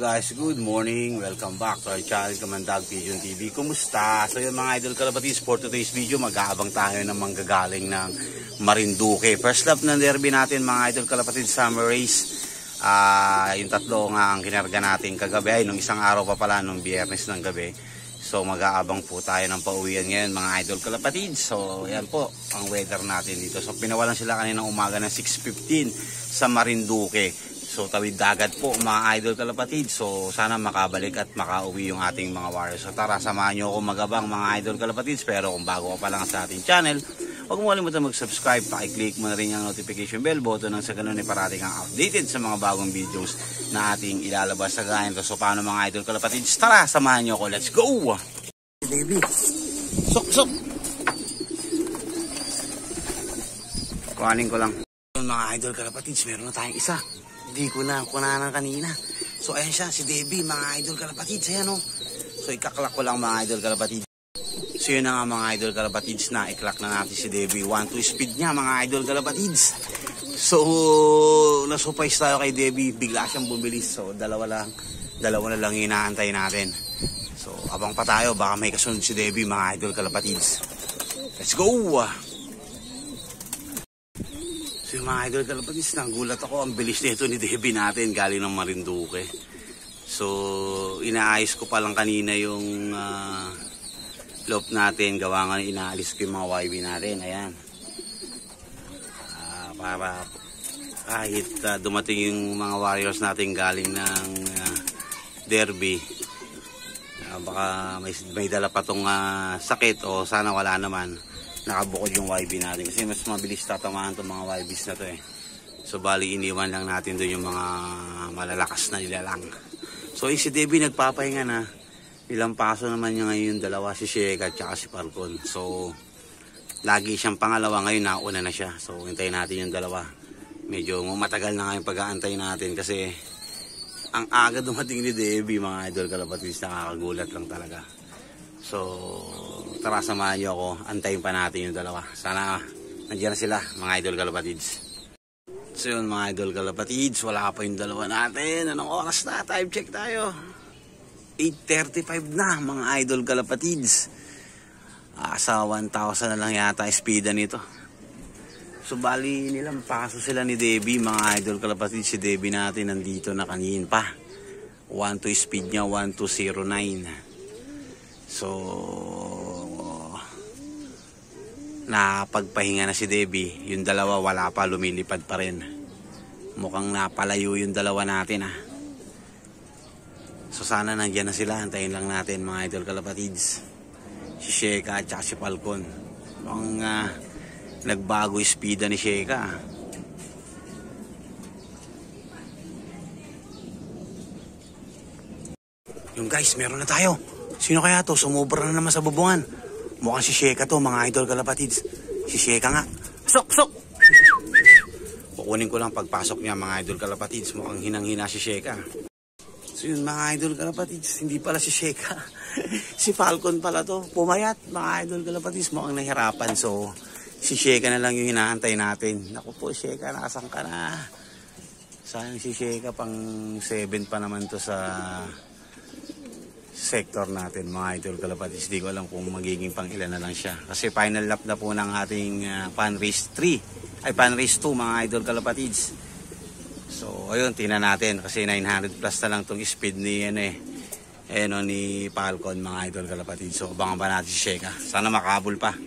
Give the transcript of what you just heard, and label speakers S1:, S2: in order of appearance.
S1: Guys, good morning. Welcome back to our channel, Kamandag Pigeon TV. Kumusta? So yun mga idol kalapatids, for today's video, mag-aabang tayo ng manggagaling ng Marinduque. First lap ng derby natin mga idol kalapatids, summer race. Yung tatlo nga ang kinarga natin kagabi, ay nung isang araw pa pala, nung biyernes ng gabi. So mag-aabang po tayo ng pauwian ngayon mga idol kalapatids. So yan po ang weather natin dito. So pinawalan sila kaninang umaga ng 6:15 sa Marinduque. So tawid dagat po mga idol kalapatids. So sana makabalik at makauwi yung ating mga warriors. So tara, samahan nyo ako magabang mga idol kalapatids. Pero kung bago ka pa lang sa ating channel, huwag mo kalimutan mag-subscribe. Pakiclick mo na rin yung notification bell button nang sa ganun ay parating ang updated sa mga bagong videos na ating ilalabas sa gayan. So paano mga idol kalapatids? Tara, samahan nyo ako. Let's go! Baby! Sok! Kuhanin ko lang. Mga idol kalapatids, meron na tayong isa. Hindi ko na kunanan kanina. So ayan siya, si Debbie mga idol kalapatids. Ayan o. So ikaklak ko lang mga idol kalapatids. So yun na nga mga idol kalapatids, na iklak na natin si Debbie. 1-2 speed niya mga idol kalapatids. So nasuprise tayo kay Debbie. Bigla siyang bumilis. So dalawa na lang inaantay natin. So abang pa tayo, baka may kasunod si Debbie mga idol kalapatids. Let's go! So yung mga idol kalapatids, nagulat ako, ang bilis nito ni Debbie natin galing ng Marinduque. So inaayos ko pa lang kanina yung loop natin, gawa nga inaalis ko yung mga YB natin. Ayan, para kahit dumating yung mga warriors natin galing ng derby, baka may dala pa tong sakit, o sana wala naman, nakabukod yung YB natin kasi mas mabilis tatamaan itong mga YBs na to eh. So bali iniwan lang natin doon yung mga malalakas na nilalang. So si Debbie nagpapahinga na. Ilang paso naman niya ngayon, dalawa, si Sheka at saka si Falcon. So lagi siyang pangalawa, ngayon nauna na siya. So hintayin natin yung dalawa. Medyo matagal na ngayon pag-aantay natin kasi ang aga dumating ni Debbie mga idol kalapatids, nakakagulat lang talaga. So tara, samahan niyo ako, antayin pa natin yung dalawa. Sana nandiyan na sila mga idol kalapatids. So yun mga idol kalapatids, wala pa yung dalawa natin. Anong oras na? Time check tayo. 8:35 na mga idol kalapatids. Sa 1,000 na lang yata speeda nito. So bali nilang paso sila ni Debbie mga idol kalapatids. Si Debbie natin nandito na kanin pa. 1-2 speed niya, 1-2-0-9. So napagpahinga na si Debbie. Yung dalawa wala pa, lumilipad pa rin. Mukhang napalayo yung dalawa natin So sana nandiyan na sila, antayin lang natin mga idol kalapatids. Si Sheka at si Falcon. Mukhang nagbago yung speeda ni Sheka. Yung guys, meron na tayo. Sino kaya to? Sumubra na naman sa bubungan. Mukhang si Sheka to mga idol kalapatids. Si Sheka nga. Sok! Kukunin ko lang pagpasok niya mga idol kalapatids. Mukhang hinang-hina si Sheka. So yun mga idol kalapatids, hindi pala si Sheka. Si Falcon pala to. Pumayat mga idol kalapatids. Mukhang nahirapan. So si Sheka na lang yung hinaantay natin. Naku po Sheka, nakasan ka na. Sayang si Sheka, pang 7 pa naman to sa sector natin mga idol kalapatids. Di ko alam kung magiging pang ilan na lang siya kasi final lap na po ng ating pan race 3 ay pan race 2 mga idol kalapatids. So ayun, tingnan natin kasi 900 plus na lang tong speed ni ni Falcon mga idol kalapatids. So abangan pa natin si Sheka, sana makabul pa.